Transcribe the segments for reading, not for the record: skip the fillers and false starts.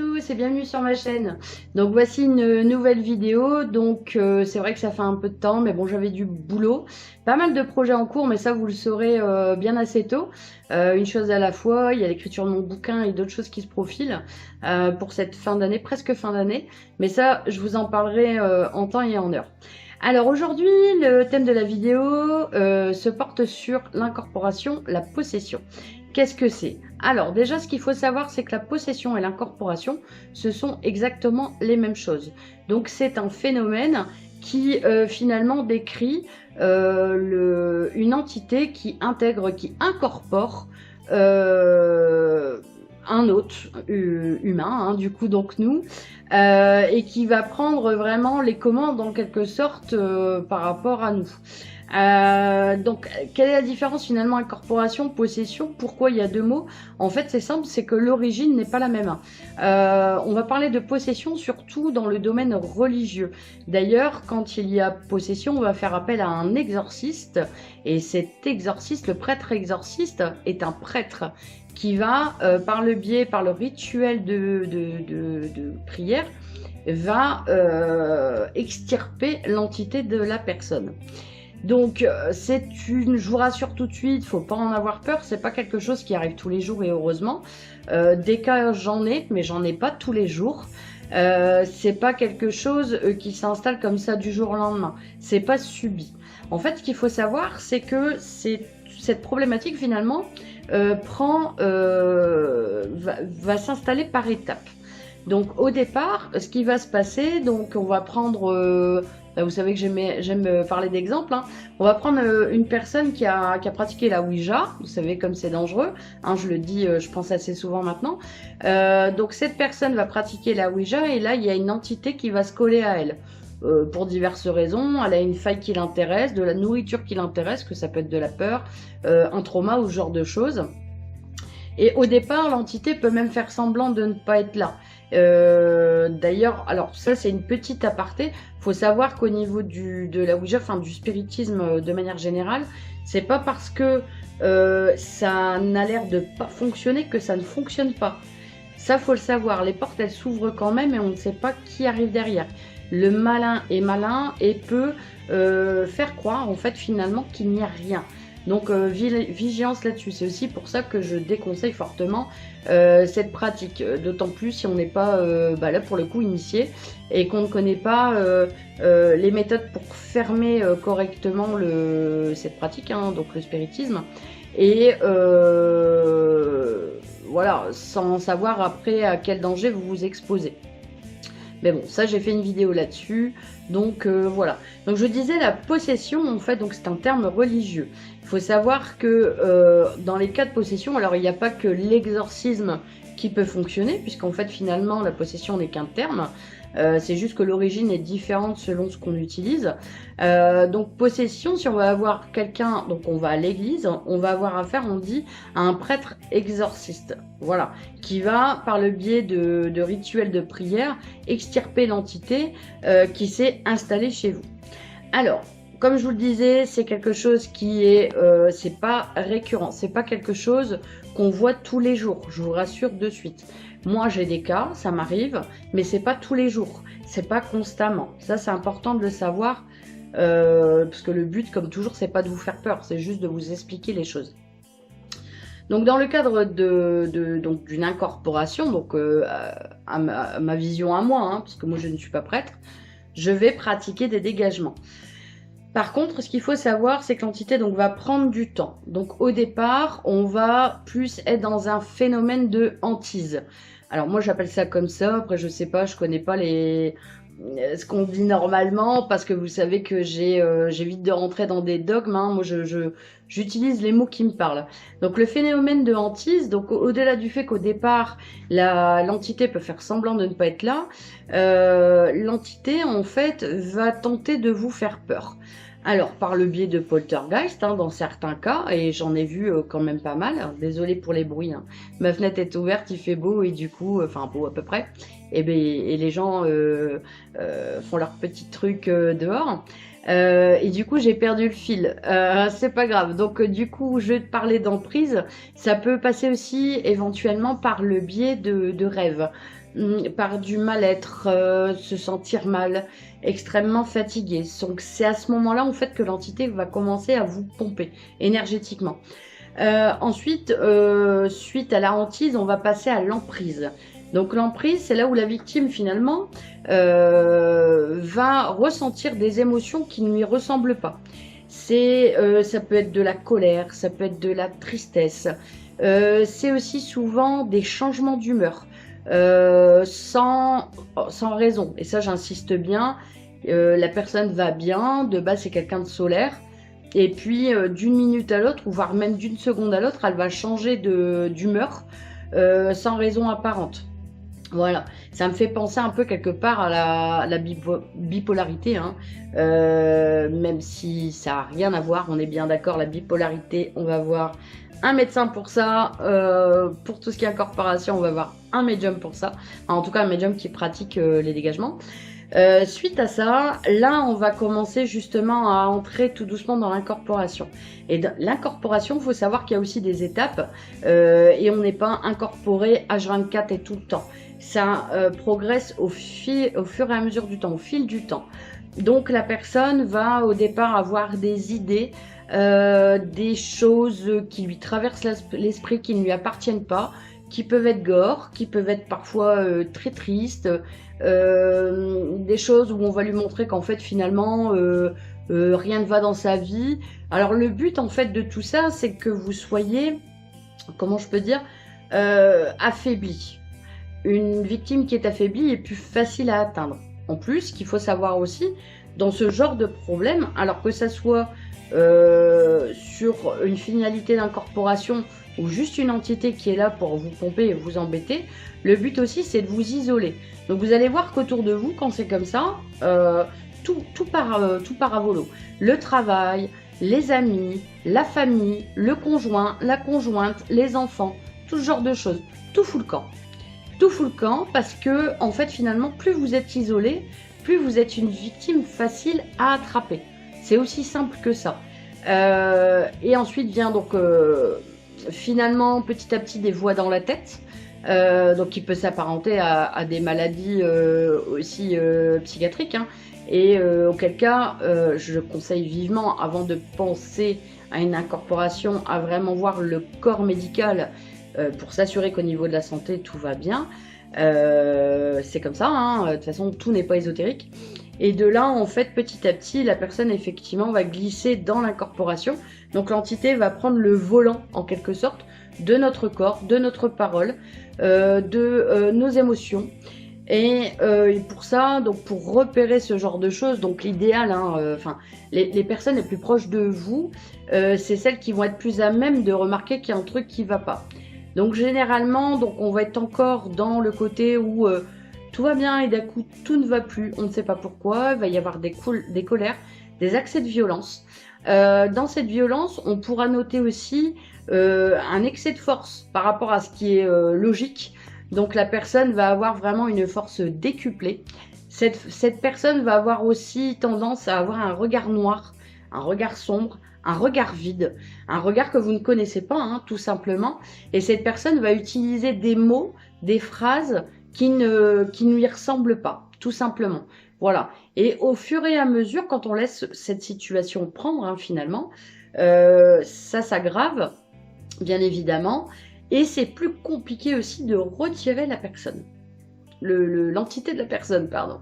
tous et bienvenue sur ma chaîne. Donc voici une nouvelle vidéo. Donc c'est vrai que ça fait un peu de temps, mais bon, j'avais du boulot, pas mal de projets en cours, mais ça vous le saurez bien assez tôt. Une chose à la fois, il y a l'écriture de mon bouquin et d'autres choses qui se profilent pour cette fin d'année, presque fin d'année. Mais ça, je vous en parlerai en temps et en heure. Alors aujourd'hui, le thème de la vidéo se porte sur l'incorporation, la possession. Qu'est-ce que c'est? Alors déjà, ce qu'il faut savoir, c'est que la possession et l'incorporation, ce sont exactement les mêmes choses. Donc c'est un phénomène qui finalement décrit une entité qui intègre, qui incorpore un autre humain, du coup donc nous, et qui va prendre vraiment les commandes en quelque sorte par rapport à nous. Donc, quelle est la différence finalement incorporation, possession? Pourquoi il y a deux mots? En fait, c'est simple, c'est que l'origine n'est pas la même. On va parler de possession surtout dans le domaine religieux. D'ailleurs, quand il y a possession, on va faire appel à un exorciste. Et cet exorciste, le prêtre exorciste, est un prêtre qui va, par le rituel de prière, va extirper l'entité de la personne. Donc je vous rassure tout de suite, faut pas en avoir peur, c'est pas quelque chose qui arrive tous les jours et heureusement. Des cas j'en ai, mais j'en ai pas tous les jours. C'est pas quelque chose qui s'installe comme ça du jour au lendemain. C'est pas subi. En fait, ce qu'il faut savoir, c'est que cette problématique finalement va s'installer par étapes. Donc au départ, ce qui va se passer, donc on va prendre vous savez que j'aime parler d'exemples. On va prendre une personne qui a pratiqué la Ouija. Vous savez comme c'est dangereux. Je le dis, je pense assez souvent maintenant. Donc cette personne va pratiquer la Ouija et là, il y a une entité qui va se coller à elle. Pour diverses raisons. Elle a une faille qui l'intéresse, de la nourriture qui l'intéresse, que ça peut être de la peur, un trauma ou ce genre de choses. Et au départ, l'entité peut même faire semblant de ne pas être là. D'ailleurs, alors ça c'est une petite aparté. Faut savoir qu'au niveau de la Ouija, enfin du spiritisme de manière générale, c'est pas parce que ça n'a l'air de pas fonctionner que ça ne fonctionne pas. Ça faut le savoir. Les portes elles s'ouvrent quand même et on ne sait pas qui arrive derrière. Le malin est malin et peut faire croire en fait finalement qu'il n'y a rien. Donc vigilance là-dessus, c'est aussi pour ça que je déconseille fortement cette pratique, d'autant plus si on n'est pas là pour le coup initié et qu'on ne connaît pas les méthodes pour fermer correctement cette pratique, donc le spiritisme, et voilà, sans savoir après à quel danger vous vous exposez. Mais bon, ça j'ai fait une vidéo là-dessus, donc voilà. Donc je disais la possession, en fait, donc c'est un terme religieux. Il faut savoir que dans les cas de possession, alors il n'y a pas que l'exorcisme qui peut fonctionner, puisqu'en fait finalement la possession n'est qu'un terme. C'est juste que l'origine est différente selon ce qu'on utilise. Donc possession, si on va avoir quelqu'un, donc on va à l'église, on va avoir affaire, on dit, à un prêtre exorciste, voilà, qui va par le biais de rituels de prière extirper l'entité qui s'est installée chez vous. Alors, comme je vous le disais, c'est quelque chose qui est, c'est pas récurrent, c'est pas quelque chose qu'on voit tous les jours, je vous rassure de suite. Moi, j'ai des cas, ça m'arrive, mais c'est pas tous les jours, c'est pas constamment. Ça, c'est important de le savoir, parce que le but, comme toujours, c'est pas de vous faire peur, c'est juste de vous expliquer les choses. Donc, dans le cadre donc d'une incorporation, donc à ma vision à moi, parce que moi, je ne suis pas prêtre, je vais pratiquer des dégagements. Par contre, ce qu'il faut savoir, c'est que l'entité donc va prendre du temps. Donc au départ, on va plus être dans un phénomène de hantise. Alors moi, j'appelle ça comme ça. Après, je sais pas, je connais pas ce qu'on dit normalement parce que vous savez que j'évite de rentrer dans des dogmes. Moi, j'utilise les mots qui me parlent. Donc le phénomène de hantise, donc au-delà du fait qu'au départ, l'entité peut faire semblant de ne pas être là, l'entité en fait va tenter de vous faire peur. Alors, par le biais de poltergeist, dans certains cas, et j'en ai vu quand même pas mal, désolé pour les bruits, ma fenêtre est ouverte, il fait beau, et du coup, enfin beau à peu près, et les gens font leurs petits trucs dehors, et du coup j'ai perdu le fil, c'est pas grave. Donc du coup, je vais te parler d'emprise, ça peut passer aussi éventuellement par le biais de rêves. par du mal-être, se sentir mal, extrêmement fatigué. Donc c'est à ce moment-là en fait que l'entité va commencer à vous pomper énergétiquement. Ensuite, suite à la hantise, on va passer à l'emprise. Donc l'emprise, c'est là où la victime finalement va ressentir des émotions qui ne lui ressemblent pas. Ça peut être de la colère, ça peut être de la tristesse. C'est aussi souvent des changements d'humeur sans raison. Et ça, j'insiste bien. La personne va bien, de base c'est quelqu'un de solaire. Et puis d'une minute à l'autre, ou voire même d'une seconde à l'autre, elle va changer d'humeur sans raison apparente. Voilà, ça me fait penser un peu quelque part à la bipolarité, hein. Même si ça n'a rien à voir, on est bien d'accord, la bipolarité, on va voir un médecin pour ça, pour tout ce qui est incorporation, on va voir un médium pour ça, enfin, en tout cas un médium qui pratique les dégagements. Suite à ça, là on va commencer justement à entrer tout doucement dans l'incorporation. Et dans l'incorporation, il faut savoir qu'il y a aussi des étapes et on n'est pas incorporé H24 et tout le temps. Ça progresse au fur et à mesure du temps, au fil du temps. Donc la personne va au départ avoir des idées, des choses qui lui traversent l'esprit, qui ne lui appartiennent pas, qui peuvent être gore, qui peuvent être parfois très tristes, des choses où on va lui montrer qu'en fait finalement rien ne va dans sa vie. Alors le but en fait de tout ça, c'est que vous soyez, comment je peux dire, affaibli. Une victime qui est affaiblie est plus facile à atteindre. En plus, ce qu'il faut savoir aussi, dans ce genre de problème, alors que ça soit sur une finalité d'incorporation ou juste une entité qui est là pour vous pomper et vous embêter, le but aussi c'est de vous isoler. Donc vous allez voir qu'autour de vous, quand c'est comme ça, tout part à volo. Le travail, les amis, la famille, le conjoint, la conjointe, les enfants, tout ce genre de choses, tout fout le camp. Tout fout le camp parce que, en fait, finalement, plus vous êtes isolé, plus vous êtes une victime facile à attraper. C'est aussi simple que ça. Et ensuite vient donc finalement petit à petit des voix dans la tête, donc qui peut s'apparenter à des maladies aussi psychiatriques, hein. Et auquel cas, je conseille vivement, avant de penser à une incorporation, à vraiment voir le corps médical pour s'assurer qu'au niveau de la santé tout va bien. C'est comme ça, hein. De toute façon tout n'est pas ésotérique. Et de là, en fait, petit à petit, la personne effectivement va glisser dans l'incorporation. Donc l'entité va prendre le volant en quelque sorte de notre corps, de notre parole, de nos émotions. Et pour ça, donc pour repérer ce genre de choses, donc l'idéal, hein, les personnes les plus proches de vous, c'est celles qui vont être plus à même de remarquer qu'il y a un truc qui va pas. Donc généralement, donc on va être encore dans le côté où tout va bien et d'un coup tout ne va plus, on ne sait pas pourquoi, il va y avoir des colères, des accès de violence. Dans cette violence, on pourra noter aussi un excès de force par rapport à ce qui est logique. Donc la personne va avoir vraiment une force décuplée. Cette personne va avoir aussi tendance à avoir un regard noir, un regard sombre, un regard vide, un regard que vous ne connaissez pas, hein, tout simplement. Et cette personne va utiliser des mots, des phrases qui ne lui ressemblent pas, tout simplement. Voilà. Et au fur et à mesure, quand on laisse cette situation prendre, hein, finalement, ça s'aggrave, bien évidemment. Et c'est plus compliqué aussi de retirer la personne. L'entité de la personne, pardon.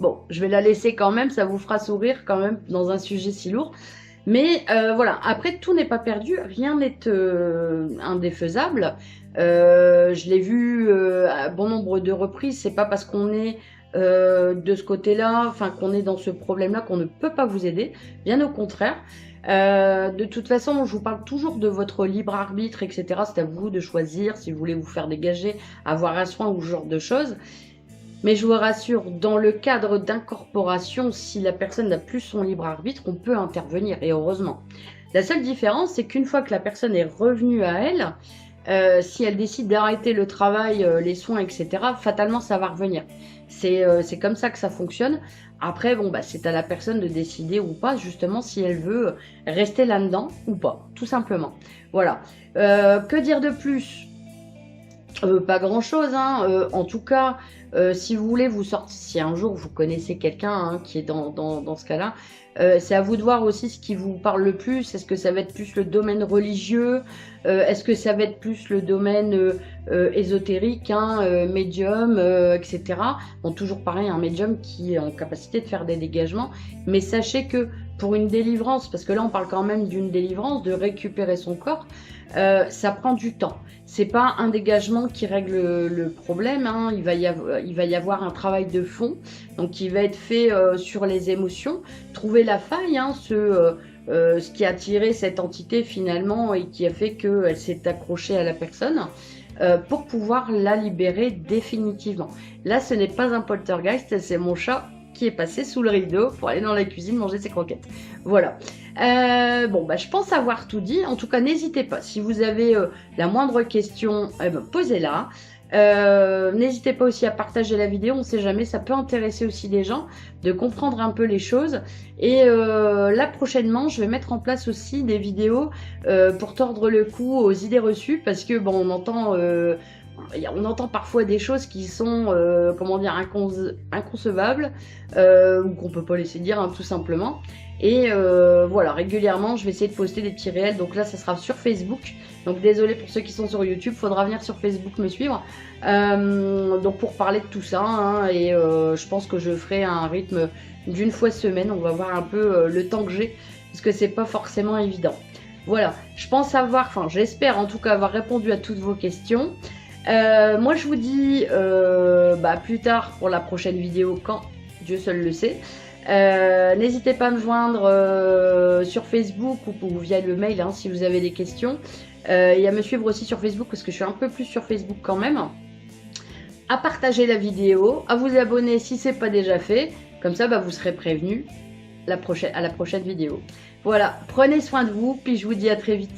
Bon, je vais la laisser quand même, ça vous fera sourire quand même dans un sujet si lourd. Mais voilà, après tout n'est pas perdu, rien n'est indéfaisable. Je l'ai vu à bon nombre de reprises, c'est pas parce qu'on est de ce côté-là, enfin qu'on est dans ce problème-là qu'on ne peut pas vous aider, bien au contraire. De toute façon, je vous parle toujours de votre libre arbitre, etc. C'est à vous de choisir si vous voulez vous faire dégager, avoir un soin ou ce genre de choses. Mais je vous rassure, dans le cadre d'incorporation, si la personne n'a plus son libre arbitre, on peut intervenir, et heureusement. La seule différence, c'est qu'une fois que la personne est revenue à elle, si elle décide d'arrêter le travail, les soins, etc., fatalement, ça va revenir. C'est comme ça que ça fonctionne. Après, bon, bah, c'est à la personne de décider ou pas, justement, si elle veut rester là-dedans ou pas, tout simplement. Voilà. Que dire de plus ? Pas grand-chose, hein. En tout cas, si vous voulez vous sortir, si un jour vous connaissez quelqu'un hein, qui est dans ce cas-là, c'est à vous de voir aussi ce qui vous parle le plus. Est-ce que ça va être plus le domaine religieux? Est-ce que ça va être plus le domaine ésotérique, hein, médium, etc. Bon, toujours pareil, un médium qui est en capacité de faire des dégagements. Mais sachez que pour une délivrance, parce que là on parle quand même d'une délivrance, de récupérer son corps, ça prend du temps. C'est pas un dégagement qui règle le problème, hein. Il va y avoir un travail de fond, donc qui va être fait sur les émotions, trouver la faille, hein, ce qui a tiré cette entité finalement et qui a fait qu'elle s'est accrochée à la personne, pour pouvoir la libérer définitivement. Là, ce n'est pas un poltergeist, c'est mon chat qui est passé sous le rideau pour aller dans la cuisine manger ses croquettes. Voilà. Bon, bah, je pense avoir tout dit. En tout cas, n'hésitez pas. Si vous avez la moindre question, posez-la. N'hésitez pas aussi à partager la vidéo. On ne sait jamais, ça peut intéresser aussi des gens de comprendre un peu les choses. Et là, prochainement, je vais mettre en place aussi des vidéos pour tordre le cou aux idées reçues. Parce que, bon, on entend parfois des choses qui sont, comment dire, inconcevables, ou qu'on peut pas laisser dire, hein, tout simplement. Et voilà, régulièrement, je vais essayer de poster des petits réels. Donc là, ça sera sur Facebook. Donc désolé pour ceux qui sont sur YouTube, faudra venir sur Facebook me suivre. Donc pour parler de tout ça, hein, et je pense que je ferai un rythme d'une fois semaine. On va voir un peu le temps que j'ai, parce que c'est pas forcément évident. Voilà, je pense avoir, enfin j'espère en tout cas avoir répondu à toutes vos questions. Moi je vous dis plus tard pour la prochaine vidéo, quand Dieu seul le sait. N'hésitez pas à me joindre sur Facebook ou via le mail hein, si vous avez des questions, et à me suivre aussi sur Facebook parce que je suis un peu plus sur Facebook quand même, à partager la vidéo, à vous abonner si c'est pas déjà fait, comme ça vous serez prévenus à la prochaine vidéo. Voilà, prenez soin de vous, puis je vous dis à très vite.